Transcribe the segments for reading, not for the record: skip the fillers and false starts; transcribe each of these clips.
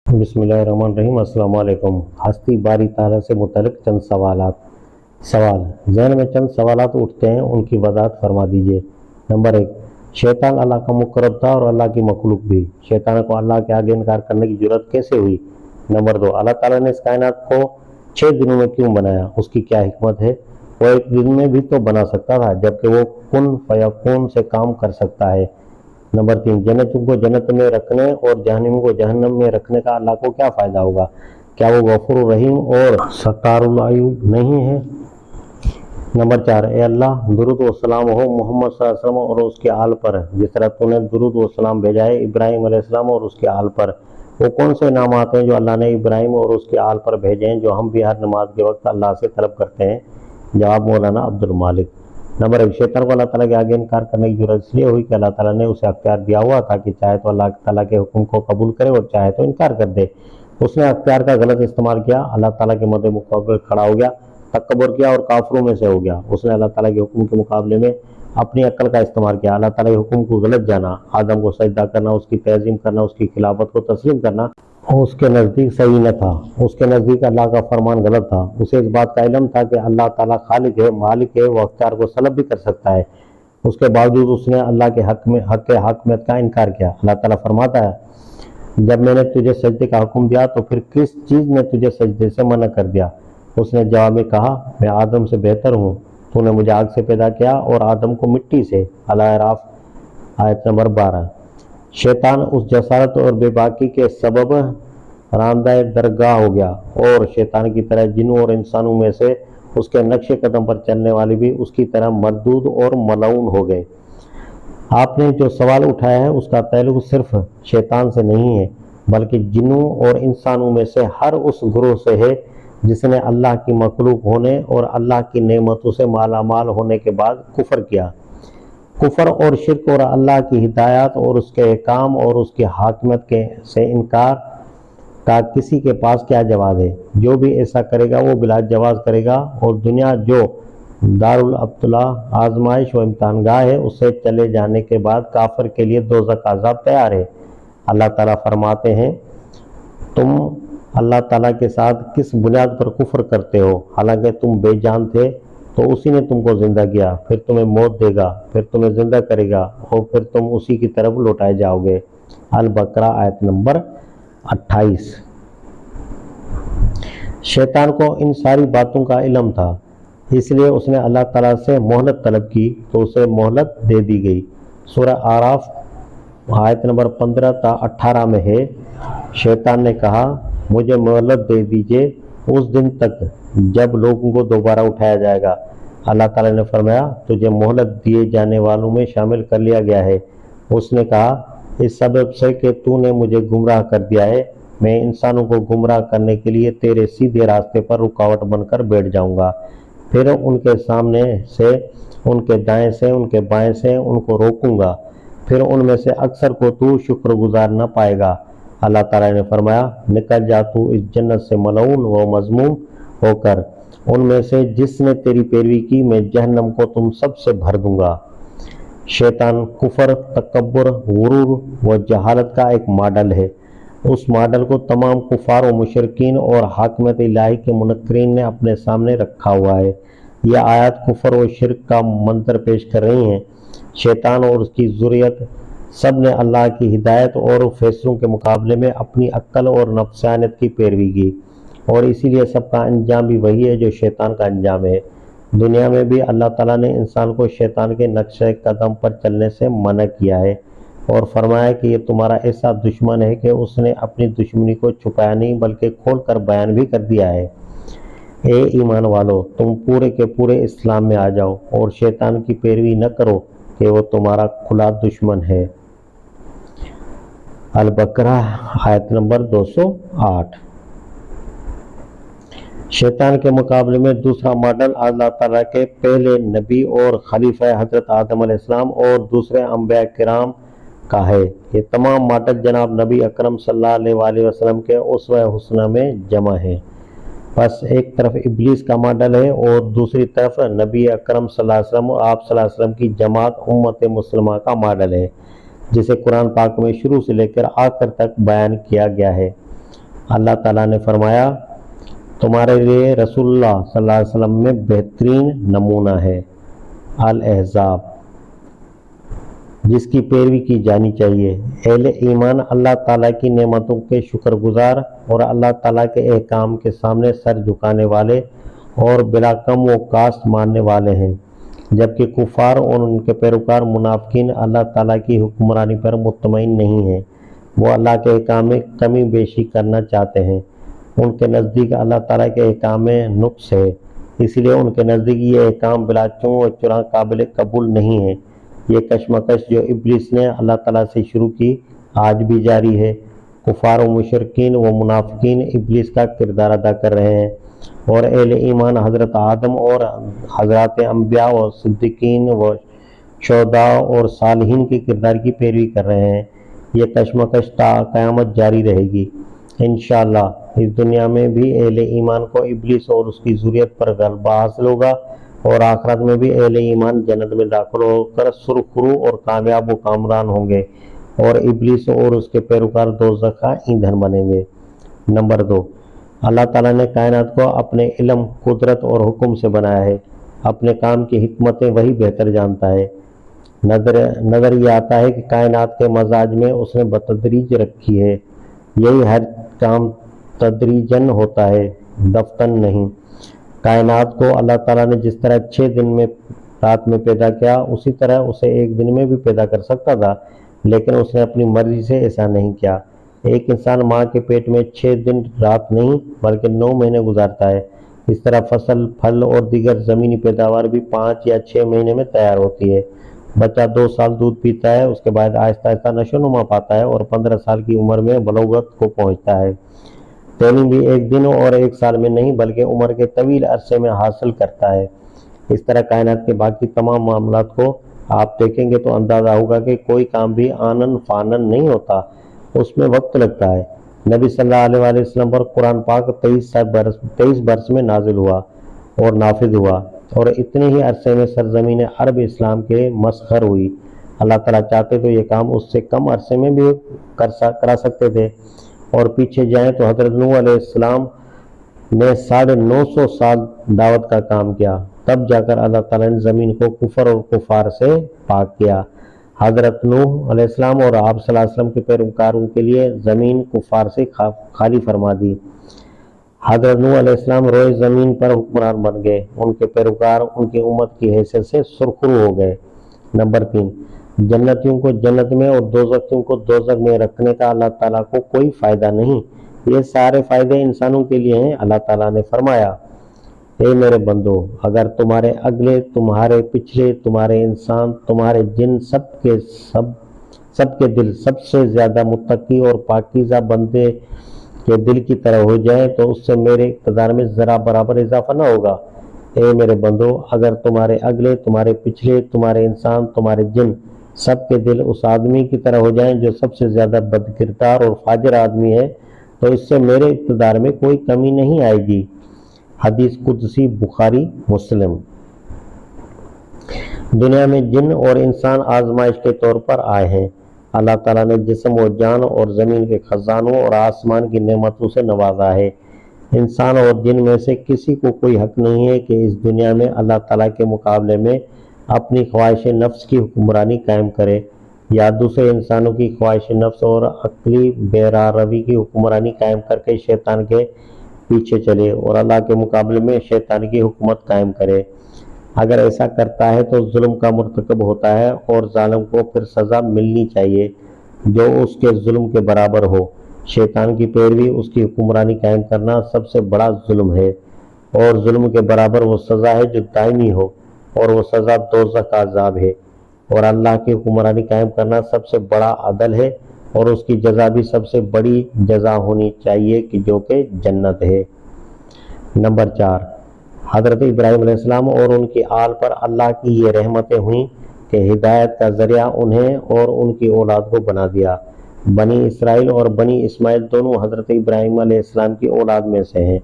बिस्मिल्लाहिर्रहमानिर्रहीम। अस्सलाम वालेकुम। हस्ती बारी ताला से मुतल्लिक चंद सवाल जहन में चंद सवालात उठते हैं, उनकी वजाहत फरमा दीजिए। नंबर 1, शैतान अल्लाह का मुकर्रब था और अल्लाह की मखलूक भी। शैतान को अल्लाह के आगे इनकार करने की जुर्रत कैसे हुई? नंबर 2, अल्लाह ताला ने इस कायनात को 6 दिनों में क्यों बनाया? उसकी क्या हिकमत है? वो एक दिन में भी तो बना सकता था, जबकि वो कुन फयकून से काम कर सकता है। नंबर 3, जन्नत को जन्नत में रखने और जहन्नम को जहन्नम में रखने का अल्लाह को क्या फ़ायदा होगा? क्या वो गफूर रहीम और सत्तारुल अयूब नहीं है? नंबर 4, ए अल्लाह, दुरूद व सलाम हो मोहम्मद सल्लल्लाहु अलैहि वसल्लम और उसके आल पर, जिस तरह तूने दुरूद व सलाम भेजा है इब्राहिम अलैहिस्सलाम और उसके आल पर। वो कौन से नाम आते हैं जो अल्लाह ने इब्राहिम और उसके आल पर भेजे हैं, जो हम भी हर नमाज के वक्त अल्लाह से तलब करते हैं? जवाब, मौलाना अब्दुल मालिक। नंबर 1, शैतान को अल्लाह ताला के आगे इनकार करने की जरूरत इसलिए हुई कि अल्लाह ताला ने उसे अख्तियार दिया हुआ था कि चाहे तो अल्लाह ताला के हुक्म को कबूल करे और चाहे तो इनकार कर दे। उसने अख्तियार का गलत इस्तेमाल किया, अल्लाह ताला के मद्दे मुकाबले खड़ा हो गया, तकब्बुर किया और काफिरों में से हो गया। उसने अल्लाह ताला के हुक्म के मुकाबले में अपनी अक्ल का इस्तेमाल किया, अल्लाह ताला के हुक्म को गलत जाना। आदम को सजदा करना, उसकी तज़ीम करना, उसकी खिलाफत को तस्लीम करना उसके नज़दीक सही न था। उसके नज़दीक अल्लाह का फरमान गलत था। उसे इस बात का इल्म था कि अल्लाह ताला खालिक है, मालिक है, वो अख्तियार को सलब भी कर सकता है। उसके बावजूद उसने अल्लाह के हक के हाकिमियत का इनकार किया। अल्लाह ताला फरमाता है, जब मैंने तुझे सजदे का हुक्म दिया तो फिर किस चीज़ ने तुझे सजदे से मना कर दिया? उसने जवाब में कहा, मैं आदम से बेहतर हूँ, तूने मुझे आग से पैदा किया और आदम को मिट्टी से। अल-अराफ आयत नंबर 12। शैतान उस जसारत और बेबाकी के सबब रामदाय दरगाह हो गया और शैतान की तरह जिन्नों और इंसानों में से उसके नक्शे कदम पर चलने वाले भी उसकी तरह मरदूद और मलऊन हो गए। आपने जो सवाल उठाया है उसका ताल्लुक सिर्फ शैतान से नहीं है, बल्कि जिन्नों और इंसानों में से हर उस गुरोह से है जिसने अल्लाह की मखलूक होने और अल्लाह की नेमतों से मालामाल होने के बाद कुफर किया। कुफर और शिर्क और अल्लाह की हिदायत और उसके अहकाम और उसकी हाकिमत के से इनकार का किसी के पास क्या जवाब है? जो भी ऐसा करेगा वो बिला जवाब करेगा और दुनिया जो दारुल अब्तला आजमाइश व इम्तहानगाह है, उससे चले जाने के बाद काफिर के लिए दोज़ख का अज़ाब तैयार है। अल्लाह ताला फरमाते हैं, तुम अल्लाह ताला के साथ किस बुनियाद पर कुफ्र करते हो? हालांकि तुम बेजान थे तो उसी ने तुमको जिंदा किया, फिर तुम्हें मौत देगा, फिर तुम्हें जिंदा करेगा और फिर तुम उसी की तरफ लौटाए जाओगे। अल बकरा आयत नंबर 28। शैतान को इन सारी बातों का इल्म था, इसलिए उसने अल्लाह ताला से मोहलत तलब की तो उसे मोहलत दे दी गई। सूरह आराफ आयत नंबर 15 ता 18 में है, शैतान ने कहा, मुझे मोहलत दे दीजिए उस दिन तक जब लोगों को दोबारा उठाया जाएगा। अल्लाह ताला ने फरमाया, तुझे मोहलत दिए जाने वालों में शामिल कर लिया गया है। उसने कहा, इस सबब से कि तूने मुझे गुमराह कर दिया है, मैं इंसानों को गुमराह करने के लिए तेरे सीधे रास्ते पर रुकावट बनकर बैठ जाऊंगा। फिर उनके सामने से, उनके दाएं से, उनके बाएं से उनको रोकूंगा, फिर उनमें से अक्सर को तू शुक्रगुजार न पाएगा। अल्लाह ताला ने फरमाया, निकल जा तू इस जन्नत से मलऊन व मजमूम होकर, उनमें से जिसने तेरी पैरवी की मैं जहन्नम को तुम सबसे भर दूंगा। शैतान कुफर, तकब्बुर, गुरूर व जहालत का एक मॉडल है। उस मॉडल को तमाम कुफार व मुशरिकीन और हाकिमत इलाही के मुनक्किरीन ने अपने सामने रखा हुआ है। यह आयत कुफर व शिर्क का मंतर पेश कर रही हैं। शैतान और उसकी ज़ुर्रियत सब ने अल्लाह की हिदायत और फैसलों के मुकाबले में अपनी अक्ल और नफ्सानियत की पैरवी की, और इसीलिए सबका अंजाम भी वही है जो शैतान का अंजाम है। दुनिया में भी अल्लाह ताला ने इंसान को शैतान के नक्शे कदम पर चलने से मना किया है और फरमाया कि ये तुम्हारा ऐसा दुश्मन है कि उसने अपनी दुश्मनी को छुपाया नहीं बल्कि खोल कर बयान भी कर दिया है। ए ईमान वालो, तुम पूरे के पूरे इस्लाम में आ जाओ और शैतान की पैरवी न करो कि वो तुम्हारा खुला दुश्मन है। अल बकरा आयत नंबर 208। शैतान के मुकाबले में दूसरा मॉडल अल्लाह ताला के पहले नबी और खलीफा हजरत आदम अलैहिस्सलाम और दूसरे अंबिया किराम का है। ये तमाम मॉडल जनाब नबी अकरम सल्लल्लाहु अलैहि वसल्लम के उसवा हुस्ना में जमा है। बस एक तरफ इब्लीस का मॉडल है और दूसरी तरफ नबी अकरम सल्लल्लाहु अलैहि वसल्लम और आप सल्लल्लाहु अलैहि वसल्लम की जमात उम्मत मुस्लिमा का मॉडल है, जिसे कुरान पाक में शुरू से लेकर आखिर तक बयान किया गया है। اللہ ताला ने फरमाया तुम्हारे लिए रसूलुल्लाह सल्लल्लाहु अलैहि वसल्लम में बेहतरीन नमूना है। अल अहज़ाब, जिसकी पैरवी की जानी चाहिए। अहले ईमान अल्लाह ताला की नेमतों के शुक्रगुजार और अल्लाह ताला के अहकाम के सामने सर झुकाने वाले और बिला कम व कास्ट मानने वाले हैं, जबकि कुफार और उनके पैरोकार मुनाफिकीन अल्लाह ताला की हुक्मरानी पर मुतमईन नहीं हैं। वो अल्लाह के अहकाम में कमी बेशी करना चाहते हैं। उनके नज़दीक अल्लाह ताला के अहकाम में नुक्स है, इसलिए उनके नज़दीक ये अहकाम बिलाचों व चुरा काबिल कबूल नहीं है। ये कशमकश जो इब्लिस ने अल्लाह ताला से शुरू की आज भी जारी है। कुफार व मुशरिकीन व मुनाफिकीन इब्लिस का किरदार अदा कर रहे हैं और अहले ईमान हज़रत आदम और हज़रात अंबिया व सिद्दीकीन व शुहदा और सालिहीन के किरदार की पैरवी कर रहे हैं। ये कशमकश ता क़यामत जारी रहेगी। इंशाअल्लाह इस दुनिया में भी अहले ईमान को इब्लिस और उसकी ज़ुर्रियत पर गलबा हासिल होगा और आखिरत में भी अहले ईमान जन्नत में दाखिल होकर सुरखरू और कामयाब व कामरान होंगे और इब्लिस और उसके पैरोकार दोज़ख का ईंधन बनेंगे। नंबर 2, अल्लाह ताला ने कायनात को अपने इल्म, कुदरत और हुक्म से बनाया है। अपने काम की हिकमतें वही बेहतर जानता है। नज़र ये आता है कि कायनात के मजाज में उसने बतदरीज रखी है। यही हर काम तदरीजन होता है, दफ्तन नहीं। कायनात को अल्लाह ताला ने जिस तरह 6 दिन में रात में पैदा किया, उसी तरह उसे एक दिन में भी पैदा कर सकता था, लेकिन उसने अपनी मर्जी से ऐसा नहीं किया। एक इंसान माँ के पेट में 6 दिन रात नहीं बल्कि 9 महीने गुजारता है। इस तरह फसल, फल और दीगर ज़मीनी पैदावार भी 5 या 6 महीने में तैयार होती है। बच्चा 2 साल दूध पीता है, उसके बाद आहिस्ता आहिस्ता नशोनुमा पाता है और 15 साल की उम्र में बलूगत को पहुँचता है। तालीम भी एक दिन और एक साल में नहीं बल्कि उम्र के तवील अरसे में हासिल करता है। इस तरह कायनात के बाकी तमाम मामलात को आप देखेंगे तो अंदाज़ा होगा कि कोई काम भी आनन फानन नहीं होता, उसमें वक्त लगता है। नबी सल्लल्लाहु अलैहि वसल्लम पर कुरान पाक 23 बरस में नाजिल हुआ और नाफिज हुआ और इतने ही अरसे में सरजमीन अरब इस्लाम के मसखर हुई। अल्लाह ताला चाहते तो ये काम उससे कम अरसे में भी करा सकते थे। और पीछे जाएं तो हज़रत नूह अलैहिस्सलाम ने 950 साल दावत का काम किया, तब जाकर अल्लाह ताला ने ज़मीन को कुफर और कुफार से पाक किया। हज़रत नूह अलैहिस्सलाम और आप सल्लल्लाहु अलैहि वसल्लम के पैरोकारों के लिए ज़मीन कुफार से खाली फरमा दी। हज़रत नूह अलैहिस्सलाम रोए ज़मीन पर हुक्मरान बन गए। उनके पैरोकार उनकी उम्मत की हैसियत से सुरखरू हो गए। नंबर 3, जन्नतियों को जन्नत में और दोज़खियों को दोज़ख में रखने का अल्लाह ताला को कोई फ़ायदा नहीं। ये सारे फ़ायदे इंसानों के लिए हैं। अल्लाह ताला ने फरमाया, हे मेरे बंदो, अगर तुम्हारे अगले, तुम्हारे पिछले, तुम्हारे इंसान, तुम्हारे जिन, सबके दिल सबसे ज़्यादा मुत्तकी और पाकीज़ा बंदे के दिल की तरह हो जाए तो उससे मेरे इक़्तिदार में ज़रा बराबर इजाफा न होगा। हे मेरे बंदो, अगर तुम्हारे अगले, तुम्हारे पिछले, तुम्हारे इंसान, तुम्हारे जिन, सबके दिल उस आदमी की तरह हो जाएं जो सबसे ज़्यादा बदकिरदार और फाजिर आदमी है, तो इससे मेरे इक़्तिदार में कोई कमी नहीं आएगी। हदीस कुदसी, बुखारी, मुस्लिम। दुनिया में जिन और इंसान आजमाइश के तौर पर आए हैं। अल्लाह ताला ने जिस्म और जान और ज़मीन के खजानों और आसमान की नेमतों से नवाजा है। इंसान और जिन में से किसी को कोई हक नहीं है कि इस दुनिया में अल्लाह ताला के मुकाबले में अपनी ख्वाहिश नफ्स की हुक्मरानी कायम करे या दूसरे इंसानों की ख्वाहिश नफ्स और अक्ली बेरारवी की हुक्मरानी कायम करके शैतान के पीछे चले और अल्लाह के मुकाबले में शैतान की हुकूमत कायम करे। अगर ऐसा करता है तो जुल्म का मुर्तकब होता है और जालिम को फिर सज़ा मिलनी चाहिए जो उसके जुल्म के बराबर हो। शैतान की पैरवी, उसकी हुक्मरानी कायम करना सबसे बड़ा जुल्म है और जुल्म के बराबर वो सज़ा है जो दायमी हो और वो सज़ा दोज़ख का अज़ाब है। और अल्लाह की हुक्मरानी कायम करना सबसे बड़ा अदल है और उसकी जज़ा भी सबसे बड़ी जज़ा होनी चाहिए कि जो कि जन्नत है। नंबर 4, हज़रत इब्राहीम अलैहिस्सलाम और उनकी आल पर अल्लाह की ये रहमतें हुईं कि हिदायत का ज़रिया उन्हें और उनकी औलाद को बना दिया। बनी इसराइल और बनी इस्माइल दोनों हज़रत इब्राहीम अलैहिस्सलाम की औलाद में से हैं।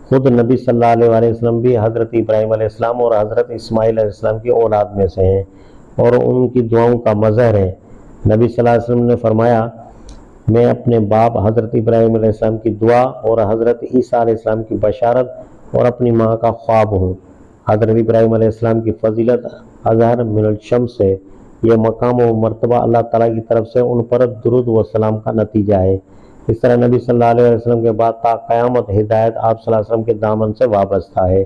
खुद नबी सल्लल्लाहु अलैहि वसल्लम भी हज़रत इब्राहीम अलैहिस्सलाम और हज़रत इस्माइल अलैहिस्सलाम की औलाद में से हैं और उनकी दुआओं का मज़हर है। नबी सल्लल्लाहु अलैहि वसल्लम ने फरमाया, میں اپنے باپ حضرت ابراہیم علیہ السلام کی دعا اور حضرت عیسیٰ علیہ السلام کی بشارت اور اپنی ماں کا خواب ہوں۔ حضرت ابراہیم علیہ السلام کی فضیلت اظہر من الشمس ہے۔ یہ مقام و مرتبہ اللہ تعالیٰ کی طرف سے ان پر درود و سلام کا نتیجہ ہے۔ اس طرح نبی صلی اللہ علیہ وسلم کے بعد تا قیامت ہدایت آپ صلی اللہ علیہ وسلم کے دامن سے وابستہ ہے۔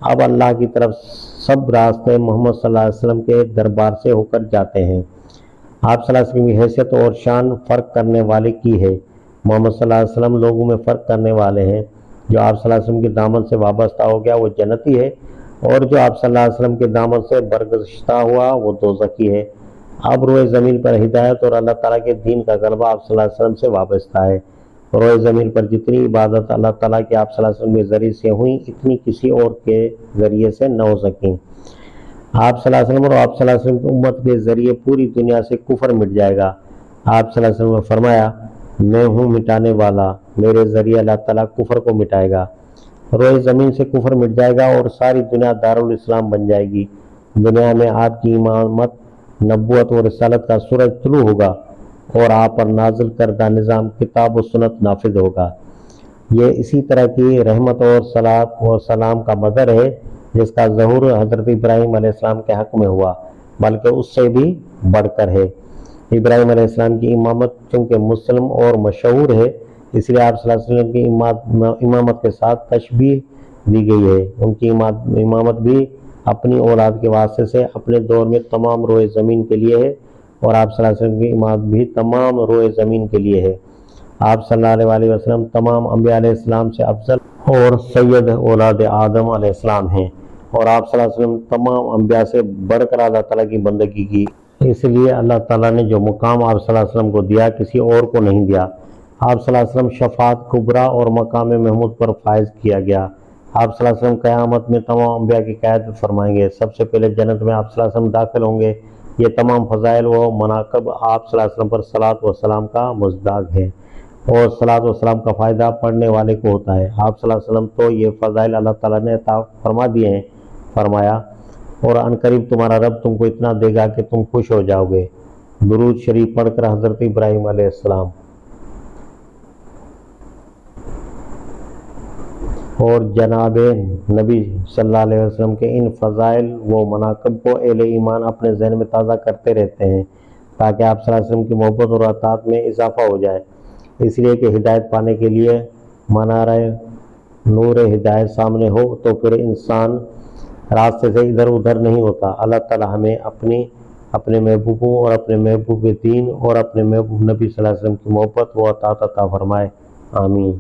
اب اللہ کی طرف سب راستے محمد صلی اللہ علیہ وسلم کے دربار سے ہو کر جاتے ہیں۔ آپ صلی اللہ علیہ وسلم کی حیثیت اور شان فرق کرنے والے کی ہے۔ محمد صلی اللہ علیہ وسلم لوگوں میں فرق کرنے والے ہیں۔ جو آپ صلی اللہ علیہ وسلم کے دامن سے وابستہ ہو گیا وہ جنتی ہے، اور جو آپ صلی اللہ علیہ وسلم کے دامن سے برگزشتہ ہوا وہ دوزخی ہے۔ اب روئے زمین پر ہدایت اور اللہ تعالیٰ کے دین کا غلبہ آپ صلی اللہ علیہ وسلم سے وابستہ ہے۔ روئے زمین پر جتنی عبادت اللہ تعالیٰ کے آپ صلی اللہ علیہ وسلم کے ذریعے سے ہوئیں، اتنی کسی اور کے ذریعے سے نہ ہو سکیں۔ آپ صلی اللہ علیہ وسلم اور آپ صلی اللہ علیہ وسلم کی امت کے ذریعے پوری دنیا سے کفر مٹ جائے گا۔ آپ صلی اللہ علیہ وسلم نے فرمایا، میں ہوں مٹانے والا، میرے ذریعے اللہ تعالیٰ کفر کو مٹائے گا۔ روئے زمین سے کفر مٹ جائے گا اور ساری دنیا دارالاسلام بن جائے گی۔ دنیا میں آپ کی امامت، نبوت اور رسالت کا سورج طلوع ہوگا اور آپ پر نازل کردہ نظام کتاب و سنت نافذ ہوگا۔ یہ اسی طرح کی رحمت اور صلاۃ و سلام کا مظہر ہے جس کا ظہور حضرت ابراہیم علیہ السلام کے حق میں ہوا، بلکہ اس سے بھی بڑھ کر ہے۔ ابراہیم علیہ السلام کی امامت چونکہ مسلم اور مشہور ہے، اس لیے آپ صلی اللہ علیہ وسلم کی امامت کے ساتھ تشبیہ دی گئی ہے۔ ان کی امامت بھی اپنی اولاد کے واسطے سے اپنے دور میں تمام روئے زمین کے لیے ہے، اور آپ صلی اللہ علیہ وسلم کی امامت بھی تمام روئے زمین کے لیے ہے۔ آپ صلی اللہ علیہ وسلم تمام انبیاء علیہ السلام سے افضل اور سید اولاد آدم علیہ السلام ہیں، اور آپ صلی اللہ علیہ وسلم تمام انبیاء سے بڑھ کر اللہ تعالیٰ کی بندگی کی۔ اس لیے اللہ تعالیٰ نے جو مقام آپ صلی اللہ علیہ وسلم کو دیا کسی اور کو نہیں دیا۔ آپ صلی اللہ علیہ وسلم شفاعت کبریٰ اور مقام محمود پر فائز کیا گیا۔ آپ صلی اللہ علیہ وسلم قیامت میں تمام انبیاء کی قیادت فرمائیں گے۔ سب سے پہلے جنت میں آپ صلی اللہ علیہ وسلم داخل ہوں گے۔ یہ تمام فضائل و مناقب آپ صلی اللہ علیہ وسلم پر صلاۃ و سلام کا مزداق ہے، اور صلاۃ و سلام کا فائدہ پڑھنے والے کو ہوتا ہے۔ آپ صلی اللہ علیہ وسلم تو یہ فضائل اللہ تعالیٰ نے عطا فرما دیے ہیں۔ فرمایا، اور عنقریب تمہارا رب تم کو اتنا دے گا کہ تم خوش ہو جاؤ گے۔ درود شریف پڑھ کر حضرت ابراہیم علیہ السلام اور جناب نبی صلی اللہ علیہ وسلم کے ان فضائل و مناقب کو اہل ایمان اپنے ذہن میں تازہ کرتے رہتے ہیں، تاکہ آپ صلی اللہ علیہ وسلم کی محبت اور اطاعت میں اضافہ ہو جائے۔ اس لیے کہ ہدایت پانے کے لیے منارہ نور ہدایت سامنے ہو تو پھر انسان راستے سے ادھر ادھر نہیں ہوتا۔ اللہ تعالی ہمیں اپنے محبوبوں اور اپنے محبوب دین اور اپنے محبوب نبی صلی اللہ علیہ وسلم کی محبت و اطاعت عطا فرمائے، آمین۔